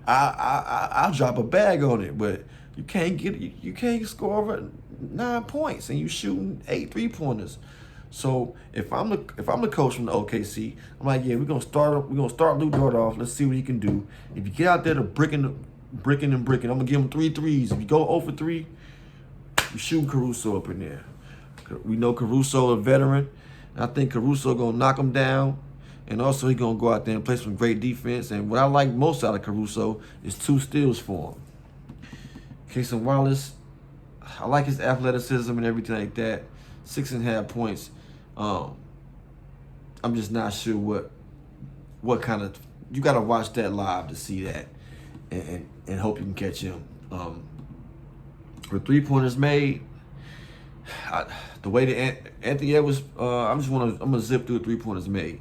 I'll drop a bag on it, but you can't score over 9 points, and you shooting 8 3-pointers. So if I'm the coach from the OKC, I'm like, yeah, we're gonna start Lou Dort off. Let's see what he can do. If you get out there to bricking, I'm gonna give him 3 threes. If you go 0 for 3, you shoot Caruso up in there. We know Caruso a veteran. I think Caruso gonna knock him down, and also he gonna go out there and play some great defense. And what I like most out of Caruso is 2 steals for him. Casey Wallace, I like his athleticism and everything like that. 6.5 points. I'm just not sure what kind of, you gotta watch that live to see that, and hope you can catch him. With 3-pointers made, the way that Anthony Edwards, I'm gonna zip through the 3-pointers made.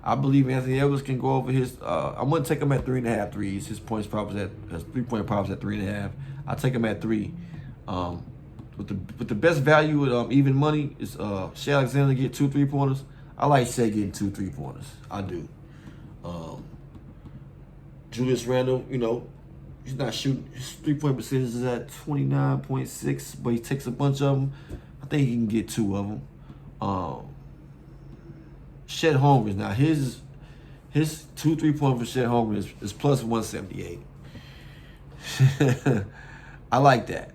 I believe Anthony Edwards can go over his. I'm gonna take him at 3.5 threes. His points probably his 3-point probably at 3.5. I'll take him at 3. With the best value with even money is Shai Alexander get 2 3-pointers. I like Shai getting 2 3-pointers. I do. Julius Randle, he's not shooting. His 3-point percentage is at 29.6, but he takes a bunch of them. I think he can get 2 of them. Chet Holmgren, now his 2 3-point for Chet Holmgren is plus 178. I like that.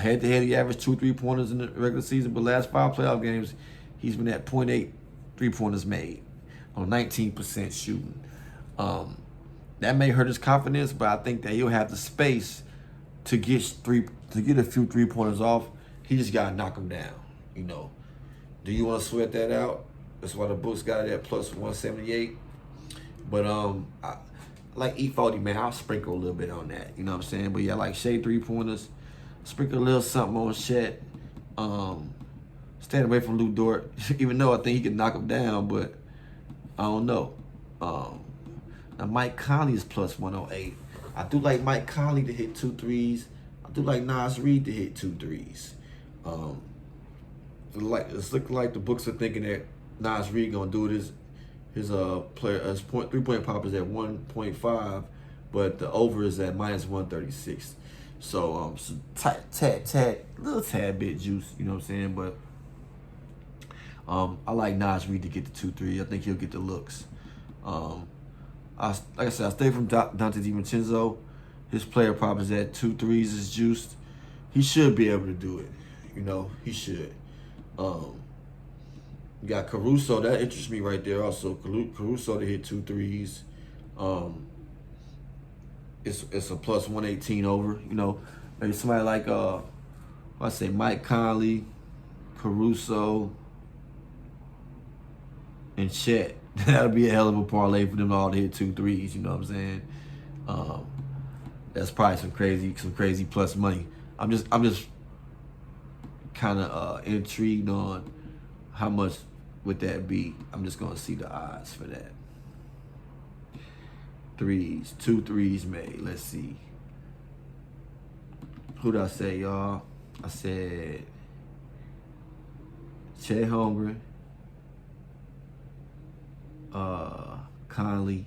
Head to head, he averaged 2 3-pointers in the regular season, but last 5 playoff games, he's been at 0.8 3-pointers made on 19% shooting. That may hurt his confidence, but I think that he'll have the space to get a few 3-pointers off. He just gotta knock them down. Do you want to sweat that out? That's why the books got it at plus 178. But I like E40, man. I'll sprinkle a little bit on that. You know what I'm saying? But yeah, I like Shai 3-pointers. Sprinkle a little something on Chet. Stand away from Lou Dort, even though I think he can knock him down, but I don't know. Now Mike Conley is plus 108. I do like Mike Conley to hit 2 threes. I do like Nas Reed to hit 2 threes. It's looking like the books are thinking that Nas Reed gonna do it. His 3-point pop is at 1.5, but the over is at minus 136. So little tad bit juice, you know what I'm saying? But I like Nas Reed to get the 2 3. I think he'll get the looks. Like I said, I stay from Dante DiVincenzo. His player prop is at 2 threes is juiced. He should be able to do it. He should. You got Caruso, that interests me right there also. Caruso to hit 2 threes. It's a plus 118 over. Maybe somebody like Mike Conley, Caruso, and Chet. That'll be a hell of a parlay for them all to hit 2 threes. You know what I'm saying? Um, that's probably some crazy plus money. I'm just kind of intrigued on how much would that be. I'm just gonna see the odds for that. Threes, 2 threes made. Let's see. Who did I say, y'all? I said Chet Holmgren, Conley.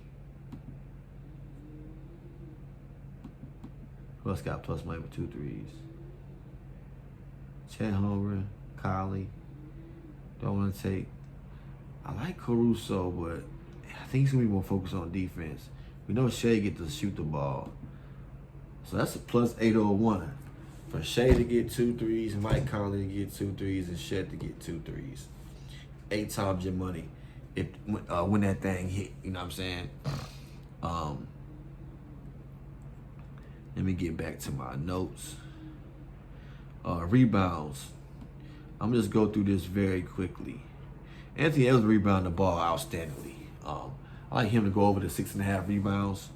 Who else got plus money with 2 threes? Chet Holmgren, Conley. Don't want to take. I like Caruso, but I think he's gonna be more focused on defense. We know Shea get to shoot the ball, so that's a plus 801 for Shea to get 2 threes, Mike Conley to get 2 threes, and Chet to get 2 threes. 8 times your money if when that thing hit. You know what I'm saying? Let me get back to my notes. Rebounds. I'm just go through this very quickly. Anthony Edwards rebounded the ball outstandingly. I like him to go over the 6.5 rebounds.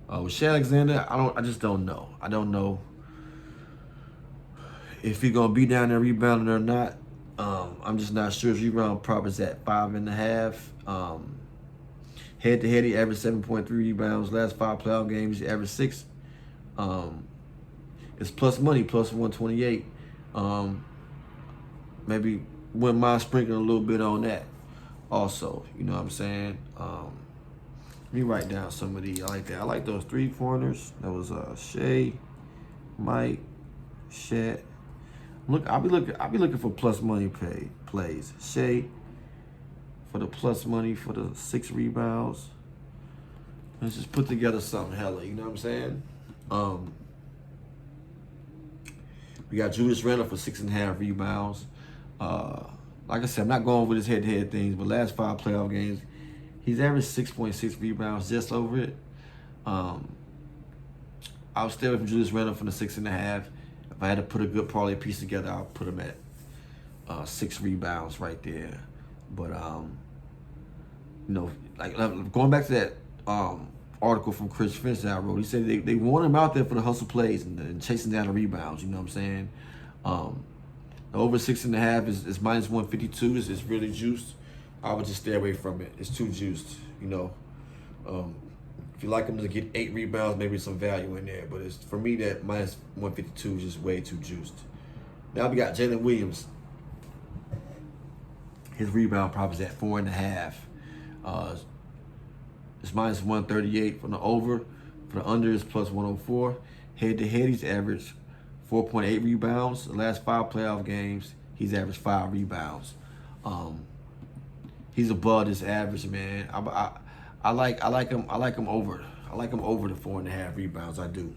With Shea Alexander, I just don't know. I don't know if he's gonna be down there rebounding or not. I'm just not sure. His rebound prop is at 5.5. Head to head, he averaged 7.3 rebounds. Last 5 playoff games, he averaged 6. It's plus money, plus 128. Maybe wouldn't mind sprinkling a little bit on that also. You know what I'm saying? Let me write down some of these. I like that. I like those 3-pointers. That was Shea, Mike, Chet. Look, I'll be looking for plus money plays. Shea for the plus money for the 6 rebounds. Let's just put together something hella. You know what I'm saying? We got Julius Randle for 6.5 rebounds. Like I said, I'm not going with his head-to-head things, but last 5 playoff games, he's averaged 6.6 rebounds, just over it. I'll stay away from Julius Randle from the 6.5. If I had to put a good parlay piece together, I'll put him at 6 rebounds right there. But like going back to that article from Chris Finch that I wrote, he said they want him out there for the hustle plays and chasing down the rebounds. You know what I'm saying? Over 6.5 is minus 152. It's really juiced. I would just stay away from it. It's too juiced. You know, if you like him to get 8 rebounds, maybe some value in there. But it's for me that minus 152 is just way too juiced. Now we got Jalen Williams. His rebound prop is at 4.5. It's minus 138 from the over. For the under, it's plus 104. Head to head, he's averaged 4.8 rebounds. The last 5 playoff games, he's averaged 5 rebounds. He's above this average, man. I like him. I like him over. I like him over the 4.5 rebounds. I do.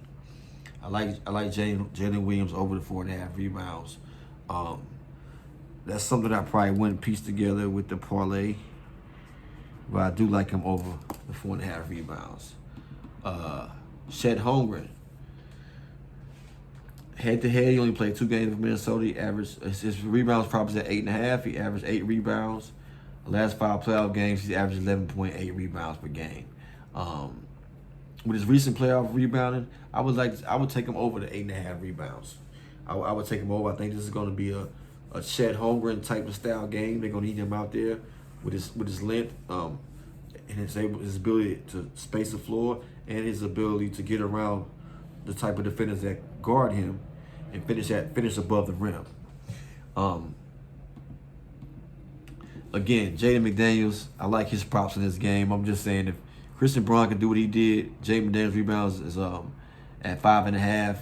I like Jalen Williams over the 4.5 rebounds. That's something I probably wouldn't piece together with the parlay, but I do like him over the 4.5 rebounds. Chet Holmgren. Head to head, he only played 2 games with Minnesota. He averaged his rebounds prop is at 8.5. He averaged 8 rebounds. The last 5 playoff games, he's averaged 11.8 rebounds per game. With his recent playoff rebounding, I would take him over the 8.5 rebounds. I would take him over. I think this is going to be a Chet Holmgren type of style game. They're going to need him out there with his length and his ability to space the floor and his ability to get around the type of defenders that guard him and finish above the rim. Again, Jaden McDaniels, I like his props in this game. I'm just saying if Christian Braun can do what he did, Jaden McDaniels' rebounds is at 5.5.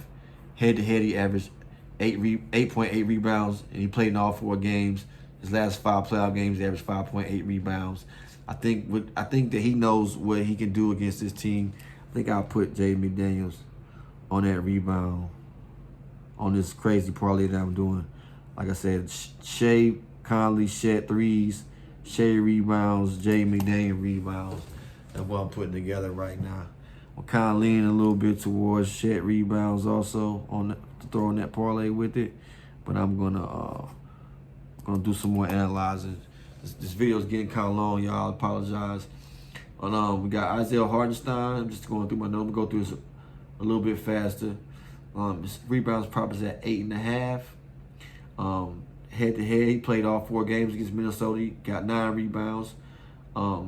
Head-to-head, he averaged 8.8 rebounds, and he played in all 4 games. His last 5 playoff games, he averaged 5.8 rebounds. I think that he knows what he can do against this team. I think I'll put Jaden McDaniels on that rebound on this crazy parlay that I'm doing. Like I said, Shea, Conley, Chet threes, Shea rebounds, Jaden McDaniels rebounds. That's what I'm putting together right now. I'm kind of leaning a little bit towards Chet rebounds also to throw in that parlay with it, but I'm gonna do some more analyzing This video is getting kind of long, y'all. I apologize. We got Isaiah Hardenstein. I'm just going through my notes. Go through this a little bit faster. His rebounds prop is at 8.5. Head to head, he played all 4 games against Minnesota. He got 9 rebounds. I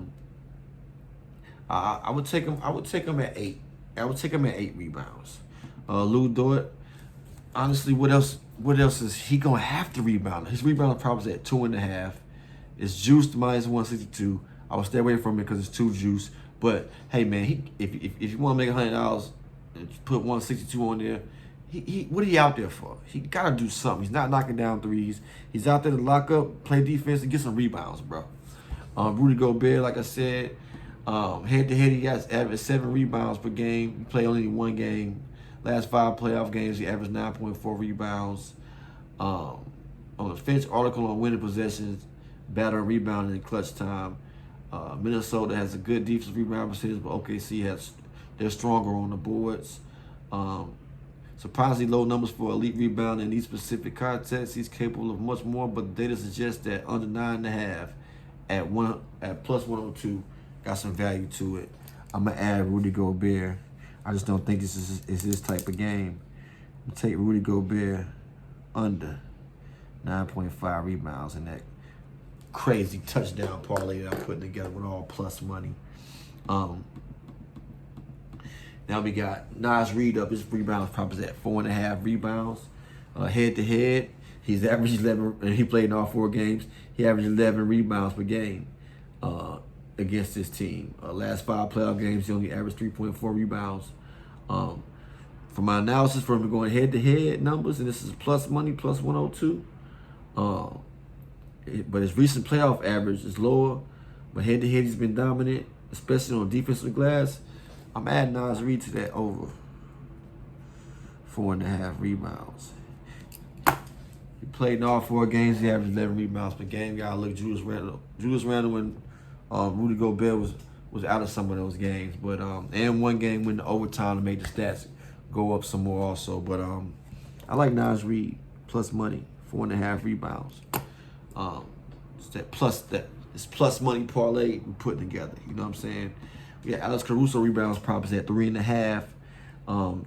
would take him. I would take him at 8. I would take him at 8 rebounds. Lou Dort. Honestly, what else? What else is he gonna have to rebound? His rebound prop is at 2.5. It's juiced minus 162. I would stay away from it because it's too juiced. But hey, man, if you want to make $100 and put 162 on there, what are you out there for? He gotta do something. He's not knocking down threes. He's out there to lock up, play defense, and get some rebounds, bro. Rudy Gobert, like I said, head to head, he got averaged 7 rebounds per game. He played only 1 game. Last 5 playoff games, he averaged 9.4 rebounds. On the Finch article on winning possessions, batter and rebounding in clutch time. Minnesota has a good defensive rebound percentage, but OKC they're stronger on the boards. Surprisingly low numbers for elite rebound in these specific contexts. He's capable of much more, but the data suggests that under 9.5 at plus 102 got some value to it. I'm gonna add Rudy Gobert. I just don't think this is his type of game. I'm take Rudy Gobert under 9.5 rebounds in that crazy touchdown parlay that I'm putting together with all plus money. Now we got Naz Reid up. His rebounds probably at 4.5 rebounds. Head to head, he's averaged 11, and he played in all 4 games. He averaged 11 rebounds per game against this team. Last 5 playoff games, he only averaged 3.4 rebounds. For my analysis, for him going head to head numbers, and this is plus money, plus 102. But his recent playoff average is lower. But head to head, he's been dominant, especially on defensive glass. I'm adding Naz Reid to that over 4.5 rebounds. He played in all 4 games. He averaged 11 rebounds per game. Gotta look Julius Randle. Julius Randle and Rudy Gobert was out of some of those games, but and 1 game went to overtime to make the stats go up some more also. But I like Naz Reid plus money, 4.5 rebounds. It's plus money parlay we put together. You know what I'm saying? We got Alex Caruso rebounds props at 3.5.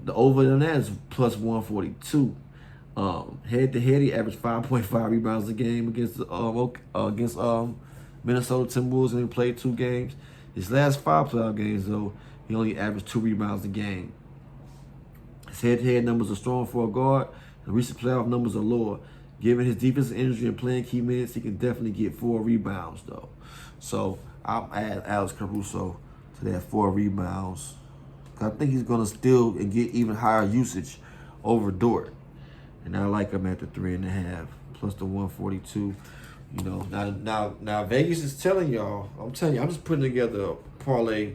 The over on that is plus 142. Head to head, he averaged 5.5 rebounds a game against Minnesota Timberwolves, and he played 2 games. His last 5 playoff games, though, he only averaged 2 rebounds a game. His head-to-head numbers are strong for a guard. The recent playoff numbers are lower. Given his defensive energy and playing key minutes, he can definitely get 4 rebounds, though. So I'll add Alex Caruso to that 4 rebounds. I think he's going to still get even higher usage over Dort. And I like him at the 3.5 plus the 142. You know, now Vegas is telling y'all. I'm telling you, I'm just putting together a parlay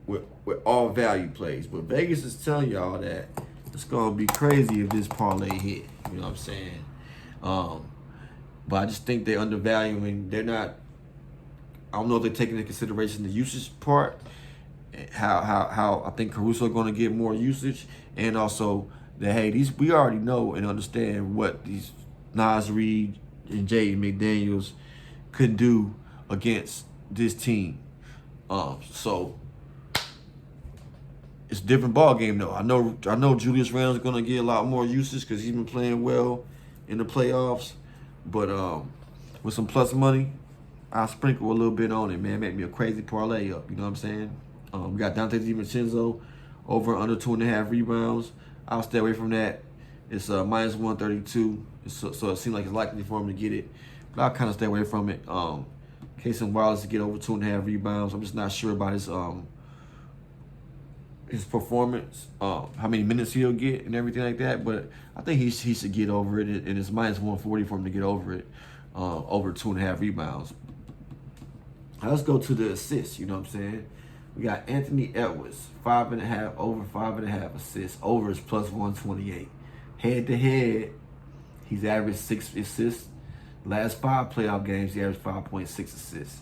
with all value plays. But Vegas is telling y'all that it's gonna be crazy if this parlay hit. You know what I'm saying? But I just think they're undervaluing. They're not. I don't know if they're taking into consideration the usage part. How I think Caruso going to get more usage, and also that hey, we already know and understand what these Naz Reid and Jaden McDaniels could do against this team. So it's a different ball game though. I know Julius Randle's gonna get a lot more usage because he's been playing well in the playoffs. But with some plus money, I'll sprinkle a little bit on it, man. Make me a crazy parlay up. You know what I'm saying? We got Dante DiVincenzo over under 2.5 rebounds. I'll stay away from that. It's minus 132, so it seems like it's likely for him to get it. But I'll kind of stay away from it. Casey Wallace to get over 2.5 rebounds. I'm just not sure about his performance, how many minutes he'll get and everything like that. But I think he should get over it, and it's minus 140 for him to get over it, over 2.5 rebounds. Now let's go to the assists. You know what I'm saying? We got Anthony Edwards, 5.5, over 5.5 assists. Over is plus 128. Head to head, he's averaged 6 assists. Last 5 playoff games, he averaged 5.6 assists.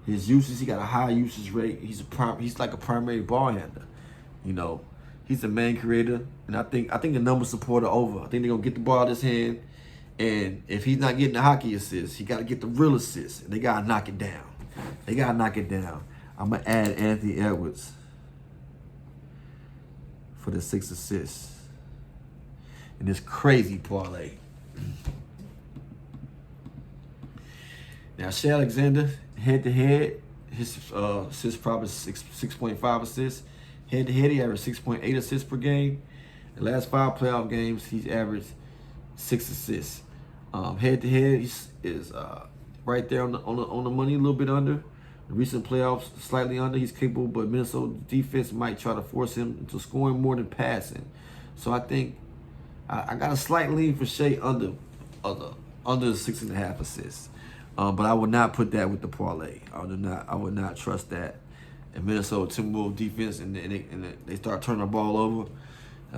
His usage, he got a high usage rate. He's like a primary ball handler. You know, he's the main creator, and I think the numbers support the over. I think they're gonna get the ball out of his hand, And if he's not getting the hockey assists, he got to get the real assists. They got to knock it down. They got to knock it down. I'm going to add Anthony Edwards for the 6 assists in this crazy parlay. Now, Shea Alexander, head-to-head, his assist prop is 6.5 assists. Head-to-head, he averaged 6.8 assists per game. The last 5 playoff games, he's averaged 6 assists. Head-to-head, is right there on the money, a little bit under. The recent playoffs, slightly under. He's capable, but Minnesota defense might try to force him into scoring more than passing. So I think I got a slight lean for Shea under the 6.5 assists. But I would not put that with the parlay. I would not trust that. And Minnesota Timberwolves defense and they start turning the ball over,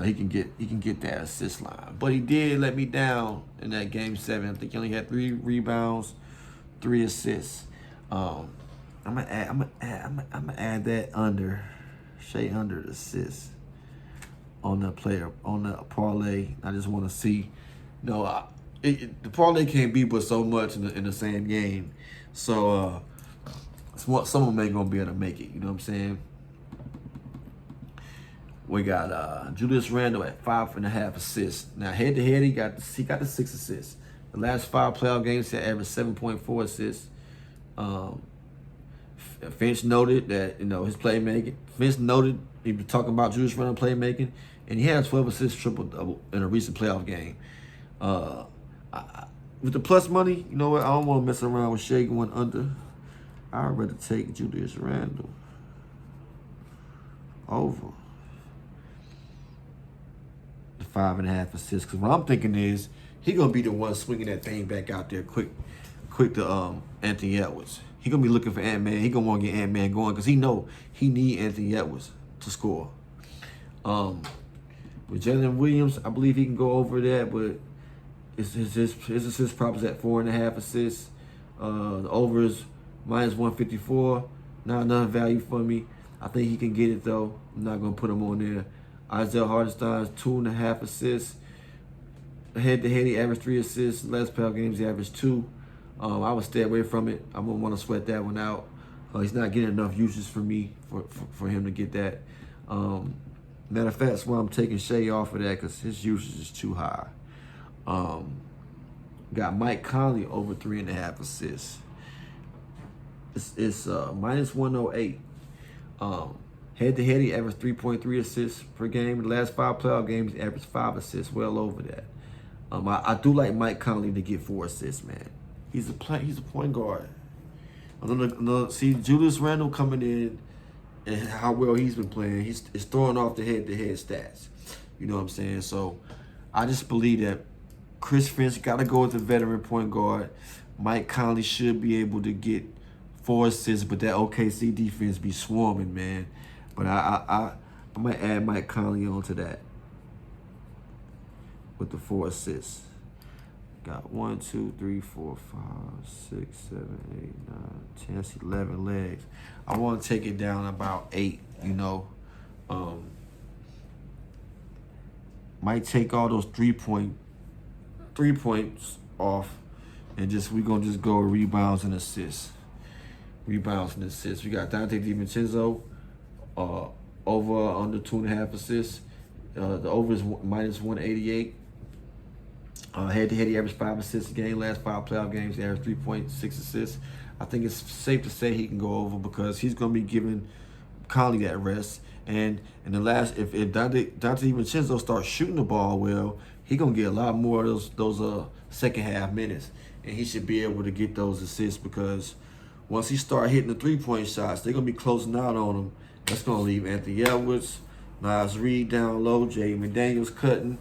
he can get that assist line. But he did let me down in that game 7. I think he only had 3 rebounds, 3 assists. I'm gonna add that under Shea under the assist on the parlay. I just want to see, the parlay can't be but so much in the same game. So some of them ain't gonna be able to make it. You know what I'm saying? We got Julius Randle at 5.5 assists. Now head to head, he got the 6 assists. The last 5 playoff games, he averaged 7.4 assists. Finch noted that his playmaking. Finch noted he was talking about Julius Randle playmaking, and he had 12 assists, triple-double in a recent playoff game. With the plus money, you know what? I don't want to mess around with Shea going under. I'd rather take Julius Randle over the 5.5 assists. Because what I'm thinking is he gonna be the one swinging that thing back out there quick to Anthony Edwards. He gonna be looking for Ant-Man. He gonna want to get Ant-Man going because he know he need Anthony Edwards to score. With Jalen Williams, I believe he can go over that, but his assist prop is at 4.5 assists. The over is -154. Not enough value for me. I think he can get it though. I'm not gonna put him on there. Isaiah Hartenstein's 2.5 assists. Head to head, he averaged 3 assists. Last playoff games, he averaged 2. I would stay away from it. I wouldn't want to sweat that one out. He's not getting enough uses for me for him to get that. Matter of fact, that's why I'm taking Shea off of that because his usage is too high. Got Mike Conley over 3.5 assists. It's -108. Head to head, he averaged 3.3 assists per game. The last 5 playoff games, he averaged 5 assists, well over that. I do like Mike Conley to get 4 assists, man. He's a point guard. See Julius Randle coming in and how well he's been playing. He's throwing off the head-to-head stats. You know what I'm saying? So I just believe that Chris Finch got to go with the veteran point guard. Mike Conley should be able to get 4 assists, but that OKC defense be swarming, man. But I might add Mike Conley onto that with the 4 assists. Got 1, 2, 3, 4, 5, 6, 7, 8, 9, 10. That's 11 legs. I want to take it down about 8. Might take all those 3 points off, and we gonna just go with rebounds and assists. Rebounds and assists. We got Dante DiVincenzo, over under 2.5 assists. The over is -188. Head to head, he averaged 5 assists a game. Last 5 playoff games, he averaged 3.6 assists. I think it's safe to say he can go over because he's going to be giving Conley that rest. And in the last, if Dante DiVincenzo starts shooting the ball well, he going to get a lot more of those second half minutes, and he should be able to get those assists because once he start hitting the 3-point shots, they're going to be closing out on him. That's going to leave Anthony Edwards, Nas Reed down low, Jay McDaniels cutting,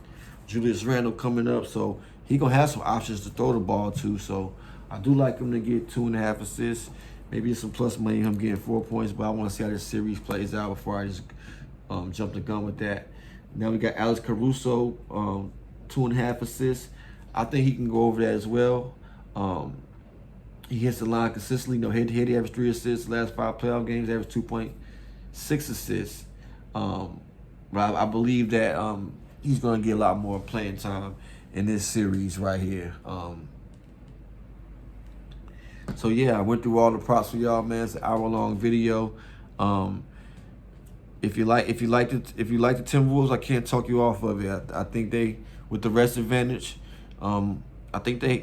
Julius Randle coming up, so he gonna have some options to throw the ball to. So I do like him to get 2.5 assists. Maybe it's some plus money him getting 4 points, but I want to see how this series plays out before I just jump the gun with that. Now we got Alex Caruso, 2.5 assists. I think he can go over that as well. He hits the line consistently. Head to head, he averaged 3 assists. Last 5 playoff games, he averaged 2.6 assists. But I believe that he's going to get a lot more playing time in this series right here. So yeah, I went through all the props for y'all, man. It's an hour-long video. If you like the Timberwolves, I can't talk you off of it. I think they, with the rest advantage, I think they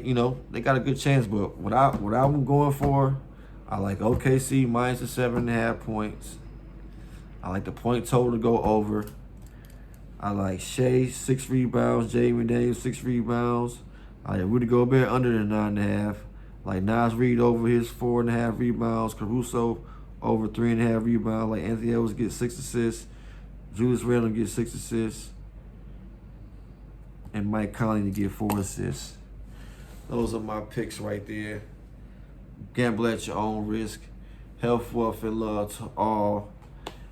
got a good chance. But what I'm going for, I like OKC minus the 7.5 points. I like the point total to go over. I like Shea 6 rebounds, Jamie Daniels 6 rebounds. I like Rudy Gobert under the 9.5. Like Nas Reed over his 4.5 rebounds. Caruso over 3.5 rebounds. Like Anthony Edwards gets 6 assists. Julius Randle gets 6 assists. And Mike Conley to get 4 assists. Those are my picks right there. Gamble at your own risk. Health, wealth, and love to all.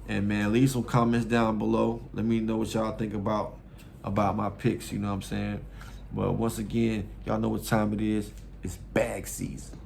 And man, leave some comments down below. Let me know what y'all think about my picks, you know what I'm saying? But once again, y'all know what time it is. It's bag season.